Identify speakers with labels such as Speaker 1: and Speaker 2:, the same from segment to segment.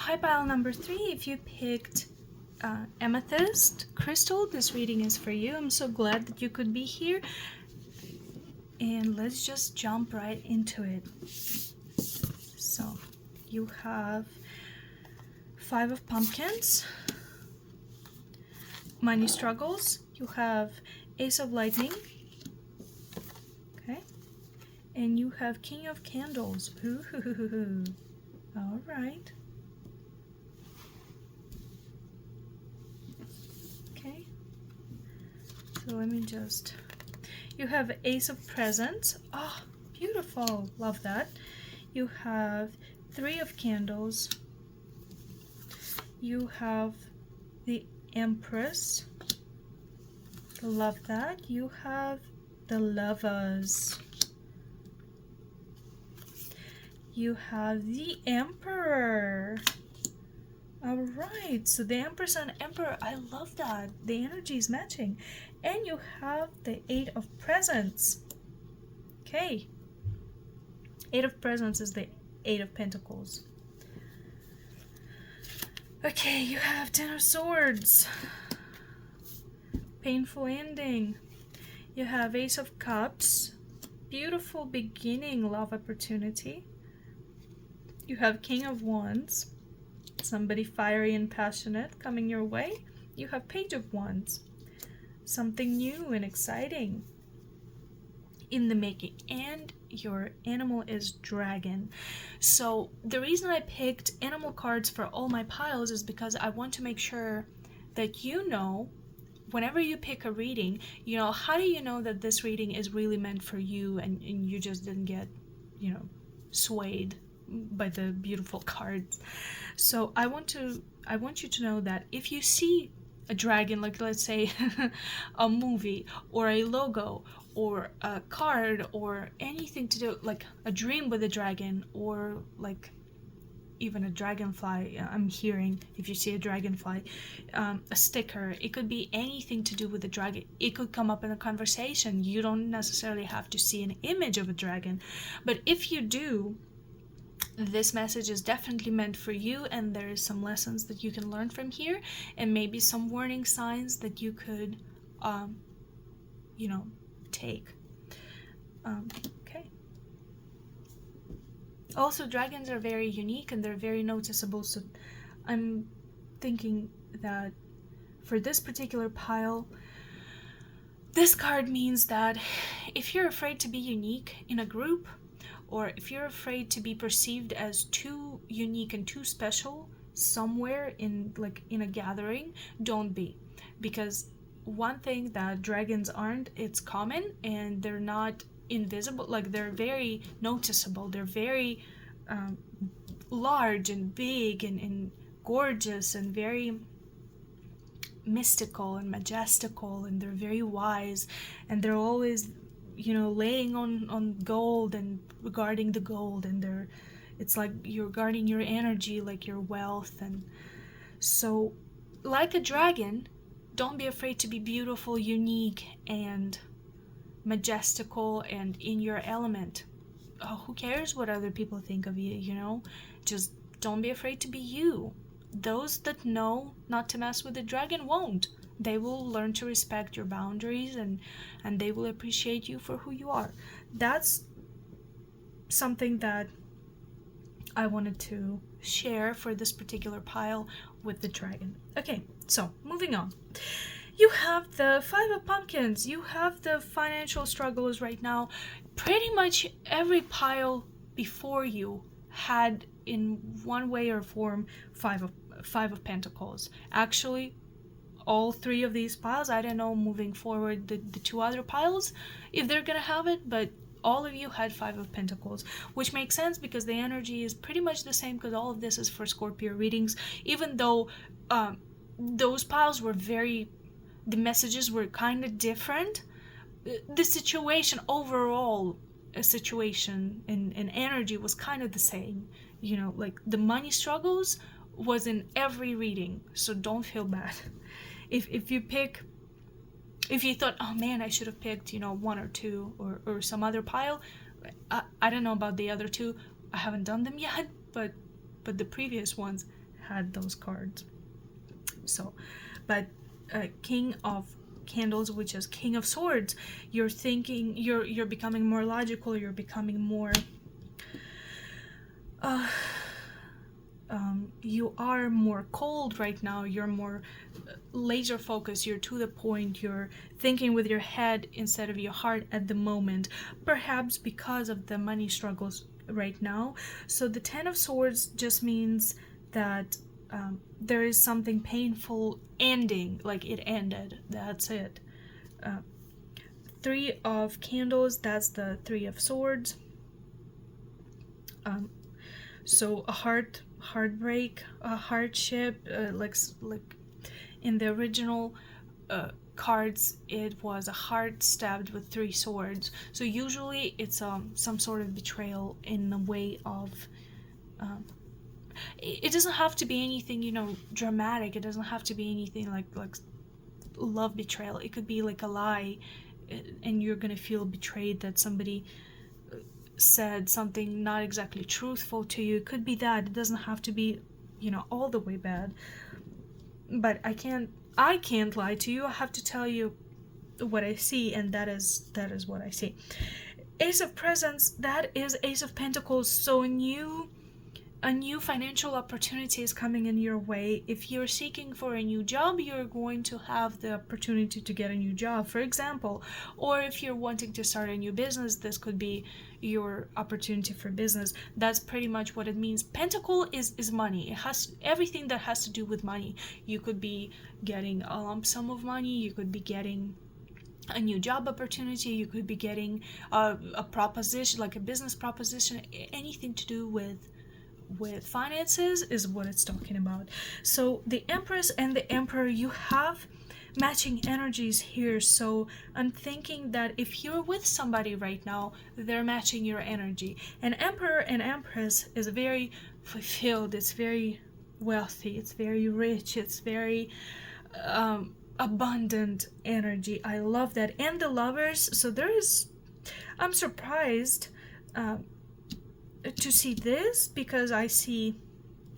Speaker 1: Hi, pile number 3. If you picked amethyst crystal, this reading is for you. I'm so glad that you could be here. And let's just jump right into it. So, you have 5 of pumpkins, money struggles. You have ace of lightning. Okay. And you have king of candles. Ooh. All right. Okay. So let me just... You have ace of presents. Oh, beautiful. Love that. You have 3 of candles. You have the empress. Love that. You have the lovers. You have the emperor. All right, so the empress and emperor, I love that. The energy is matching. And you have the 8 of presents. Okay. 8 of presents is the 8 of pentacles. Okay, you have 10 of swords. Painful ending. You have ace of cups. Beautiful beginning, love opportunity. You have king of wands. Somebody fiery and passionate coming your way. You have page of wands. Something new and exciting in the making. And your animal is dragon. So the reason I picked animal cards for all my piles is because I want to make sure that you know, whenever you pick a reading, you know, how do you know that this reading is really meant for you and you just didn't get, you know, swayed by the beautiful cards. So I want you to know that if you see a dragon, like let's say a movie or a logo or a card or anything to do, like a dream with a dragon, or like even a dragonfly, I'm hearing, if you see a dragonfly, a sticker, it could be anything to do with the dragon. It could come up in a conversation. You don't necessarily have to see an image of a dragon, but if you do, this message is definitely meant for you, and there is some lessons that you can learn from here, and maybe some warning signs that you could you know, take. Okay. Also, dragons are very unique and they're very noticeable, so I'm thinking that for this particular pile, this card means that if you're afraid to be unique in a group, or if you're afraid to be perceived as too unique and too special somewhere in a gathering, don't be. Because one thing that dragons aren't, it's common, and they're not invisible. Like, they're very noticeable. They're very large and big and gorgeous and very mystical and majestical, and they're very wise, and they're always, you know, laying on gold and regarding the gold, and it's like you're guarding your energy, like your wealth. And so, like a dragon, don't be afraid to be beautiful, unique, and majestical and in your element. Oh, who cares what other people think of you, you know? Just don't be afraid to be you. Those that know not to mess with the dragon won't. They will learn to respect your boundaries, and they will appreciate you for who you are. That's something that I wanted to share for this particular pile with the dragon. Okay, so moving on. You have the 5 of pumpkins. You have the financial struggles right now. Pretty much every pile before you had, in one way or form, 5 of pentacles. Actually, all 3 of these piles, I don't know moving forward the 2 other piles if they're gonna have it, but all of you had 5 of pentacles, which makes sense because the energy is pretty much the same, because all of this is for Scorpio readings. Even though those piles were the messages were kind of different, the situation overall, a situation and energy was kind of the same. You know, like the money struggles was in every reading, so don't feel bad. If you thought, oh man, I should have picked, you know, 1 or 2 or some other pile, I don't know about the other 2. I haven't done them yet, but the previous ones had those cards. So, but King of Candles, which is King of Swords, you're thinking, you're becoming more logical, you're becoming more you are more cold right now, you're more laser focused, you're to the point, you're thinking with your head instead of your heart at the moment, perhaps because of the money struggles right now. So the Ten of Swords just means that there is something painful ending, like it ended, that's it. Three of Candles, that's the Three of Swords. So a heartbreak, a hardship, like in the original cards, it was a heart stabbed with three swords. So usually it's some sort of betrayal in the way of. It doesn't have to be anything, you know, dramatic. It doesn't have to be anything like love betrayal. It could be like a lie, and you're gonna feel betrayed that somebody said something not exactly truthful to you. It could be that. It doesn't have to be, you know, all the way bad. But I can't lie to you. I have to tell you what I see, and that is what I see. Ace of Presents, that is Ace of Pentacles. So a new financial opportunity is coming in your way. If you're seeking for a new job, you're going to have the opportunity to get a new job, for example. Or if you're wanting to start a new business, this could be your opportunity for business. That's pretty much what it means. Pentacle is money. It has everything that has to do with money. You could be getting a lump sum of money. You could be getting a new job opportunity. You could be getting a proposition, like a business proposition. Anything to do with finances is what it's talking about. So the Empress and the Emperor, you have matching energies here. So I'm thinking that if you're with somebody right now, they're matching your energy. And Emperor and Empress is very fulfilled, it's very wealthy, it's very rich, it's very abundant energy. I love that. And the Lovers, so I'm surprised to see this, because I see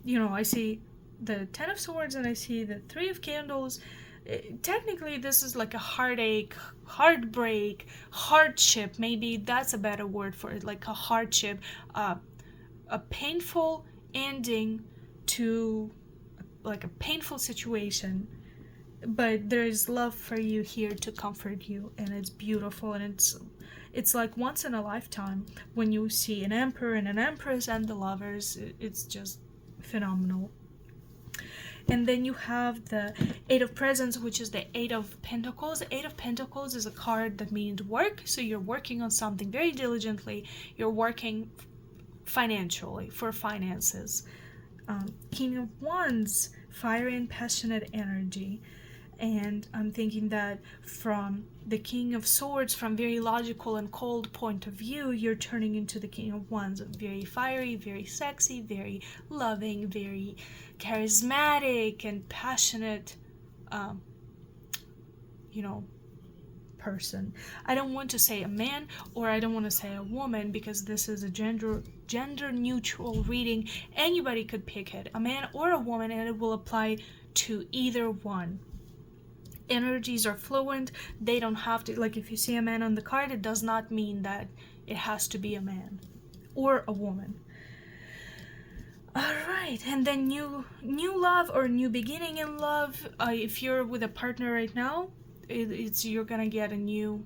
Speaker 1: the Ten of Swords and I see the Three of Candles. Technically this is like a heartache, heartbreak, hardship, maybe that's a better word for it, like a hardship, a painful ending to like a painful situation, but there's love for you here to comfort you, and it's beautiful, and it's like once in a lifetime when you see an Emperor and an Empress and the Lovers. It's just phenomenal. And then you have the Eight of Presents, which is the Eight of Pentacles. The Eight of Pentacles is a card that means work. So you're working on something very diligently. You're working financially, for finances. King of Wands, fiery and passionate energy. And I'm thinking that from the King of Swords, from very logical and cold point of view, you're turning into the King of Wands, very fiery, very sexy, very loving, very charismatic and passionate, person. I don't want to say a man, or I don't want to say a woman, because this is a gender neutral reading. Anybody could pick it, a man or a woman, and it will apply to either one. Energies are fluent. They don't have to, like, if you see a man on the card, it does not mean that it has to be a man or a woman. All right, and then new love or new beginning in love. If you're with a partner right now, you're gonna get a new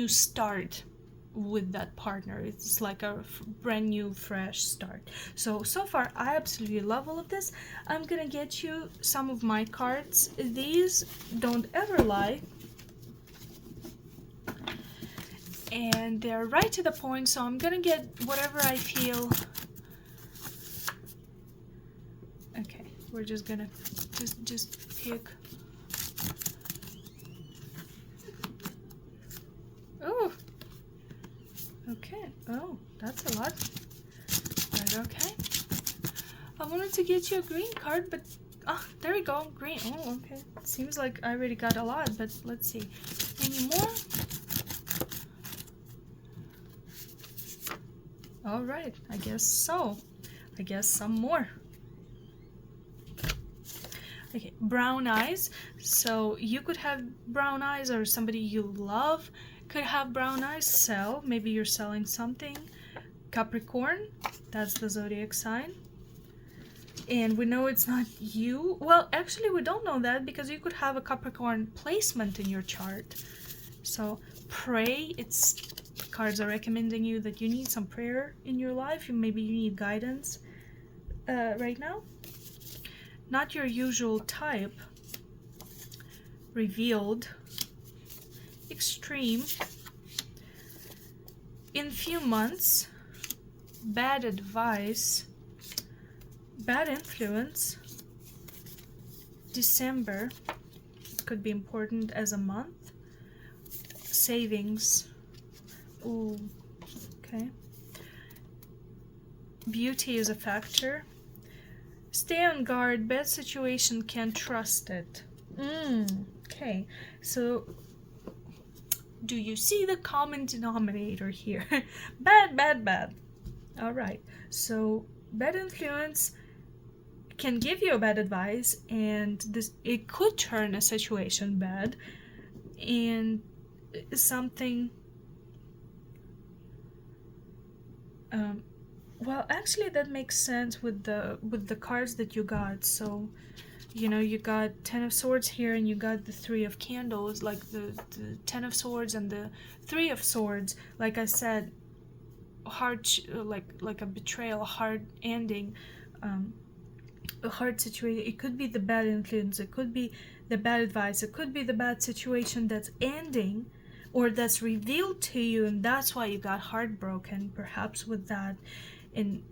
Speaker 1: start with that partner. It's like a brand new fresh start. So far I absolutely love all of this. I'm gonna get you some of my cards. These don't ever lie, and they're right to the point, so I'm gonna get whatever I feel. Okay, we're just gonna just pick. Oh, okay. Oh, that's a lot. Right, okay. I wanted to get you a green card, but there we go. Green. Oh, okay. Seems like I already got a lot, but let's see. Any more? All right. I guess so. I guess some more. Okay, brown eyes. So you could have brown eyes, or somebody you love could have brown eyes. Sell. Maybe you're selling something. Capricorn. That's the zodiac sign. And we know it's not you. Well, actually, we don't know that because you could have a Capricorn placement in your chart. So pray. It's cards are recommending you that you need some prayer in your life. Maybe you need guidance right now. Not your usual type. Revealed. Extreme. In few months. Bad advice. Bad influence. December. Could be important as a month. Savings. Ooh. Okay. Beauty is a factor. Stay on guard. Bad situation, can't trust it. Okay. So, do you see the common denominator here? Bad, bad, bad. Alright. So, bad influence can give you a bad advice, and it could turn a situation bad, and something well, actually that makes sense with the cards that you got. So you know, you got 10 of swords here, and you got the 3 of candles, like the 10 of swords and the 3 of swords. Like I said, hard, like a betrayal, a hard ending, a hard situation. It could be the bad influence, it could be the bad advice, it could be the bad situation that's ending or that's revealed to you, and that's why you got heartbroken, perhaps with that, and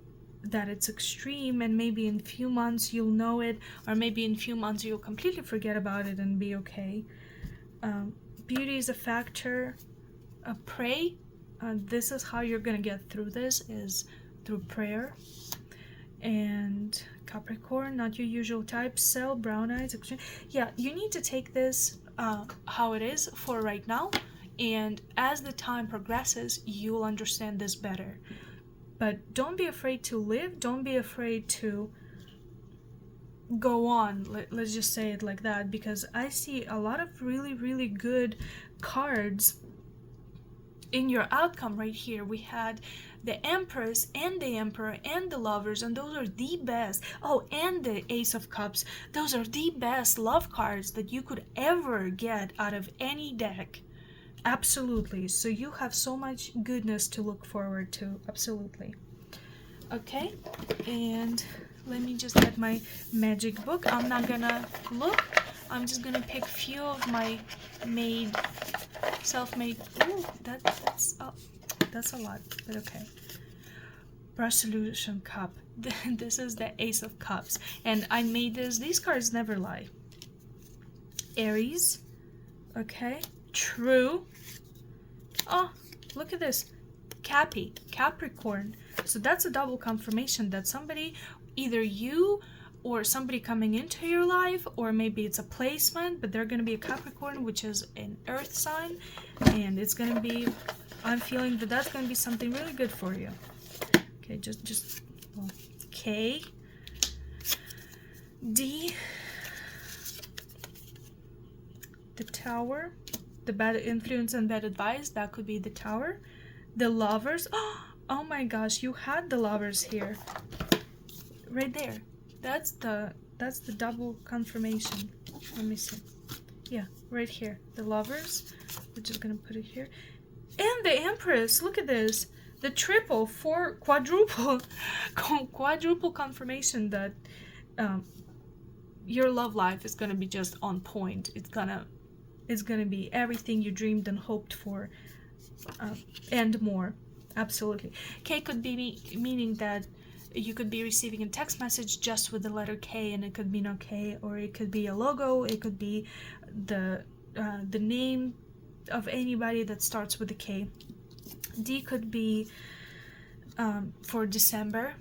Speaker 1: that it's extreme, and maybe in a few months you'll know it, or maybe in a few months you'll completely forget about it and be okay. Beauty is a factor. Pray. This is how you're gonna get through this, is through prayer. And Capricorn, not your usual type. Sell, brown eyes, extreme. Yeah, you need to take this how it is for right now, and as the time progresses you'll understand this better. But don't be afraid to live, don't be afraid to go on, let's just say it like that, because I see a lot of really, really good cards in your outcome right here. We had the Empress and the Emperor and the Lovers, and those are the best. Oh, and the Ace of Cups. Those are the best love cards that you could ever get out of any deck. Absolutely. So you have so much goodness to look forward to. Absolutely. Okay, and let me just get my magic book. I'm not gonna look. I'm just gonna pick few of my self-made. Ooh, that's a lot, but okay. Resolution cup. This is the Ace of Cups, and I made this. These cards never lie. Aries. Okay. True. Oh, look at this. Capricorn. So that's a double confirmation that somebody, either you or somebody coming into your life, or maybe it's a placement, but they're going to be a Capricorn, which is an earth sign, and it's going to be, I'm feeling that that's going to be something really good for you. Okay, well, K, D, the Tower, the bad influence and bad advice, that could be the Tower. The Lovers. Oh my gosh, you had the Lovers here. Right there. That's the double confirmation. Let me see. Yeah, right here. The Lovers. We're just gonna put it here. And the Empress. Look at this. The triple, quadruple confirmation that your love life is gonna be just on point. It's gonna be everything you dreamed and hoped for, and more. Absolutely. K could be meaning that you could be receiving a text message just with the letter K, and it could mean okay, or it could be a logo, it could be the name of anybody that starts with a K. D could be for December.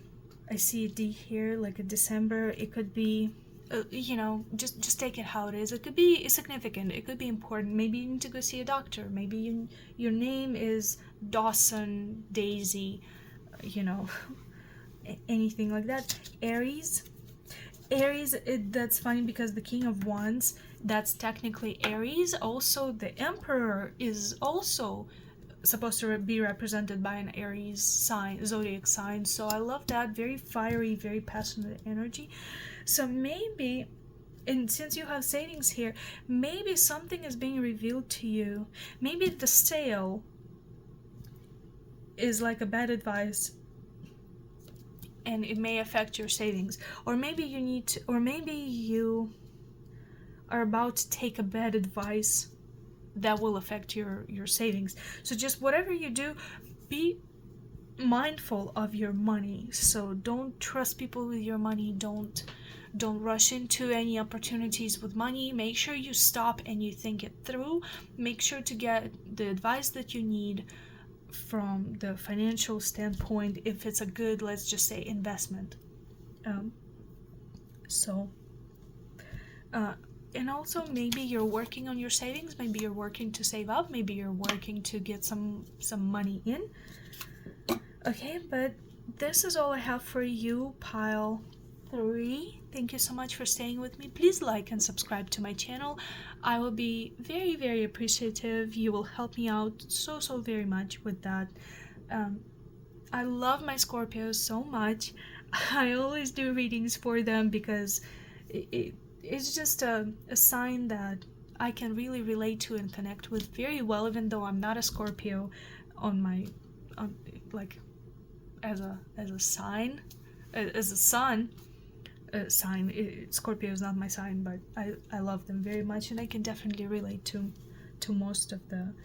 Speaker 1: I see a D here, like a December. It could be you know, just take it how it is. It could be significant, it could be important. Maybe you need to go see a doctor. Maybe your name is Dawson, Daisy, you know, anything like that. Aries. Aries, that's funny because the King of Wands, that's technically Aries. Also, the Emperor is also supposed to be represented by an Aries sign, zodiac sign. So I love that. Very fiery, very passionate energy. So maybe, and since you have savings here, maybe something is being revealed to you. Maybe the sale is like a bad advice and it may affect your savings, or maybe you need to, or maybe you are about to take a bad advice that will affect your savings. So just whatever you do, be mindful of your money. So don't trust people with your money. Don't rush into any opportunities with money. Make sure you stop and you think it through. Make sure to get the advice that you need from the financial standpoint, if it's a good, let's just say, investment. And also maybe you're working on your savings, maybe you're working to save up, maybe you're working to get some money in. Okay, but this is all I have for you, pile 3. Thank you so much for staying with me. Please like and subscribe to my channel. I will be very, very appreciative. You will help me out so very much with that. I love my Scorpios so much. I always do readings for them because it's just a sign that I can really relate to and connect with very well, even though I'm not a Scorpio like as a sign, as a sun sign. Scorpio is not my sign, but I love them very much, and I can definitely relate to most of them.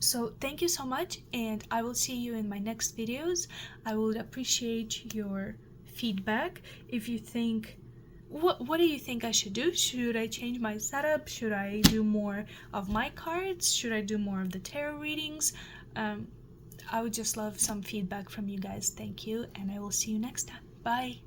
Speaker 1: So thank you so much, and I will see you in my next videos. I would appreciate your feedback. If you think, what do you think I should do? Should I change my setup? Should I do more of my cards? Should I do more of the tarot readings? I would just love some feedback from you guys. Thank you, and I will see you next time. Bye.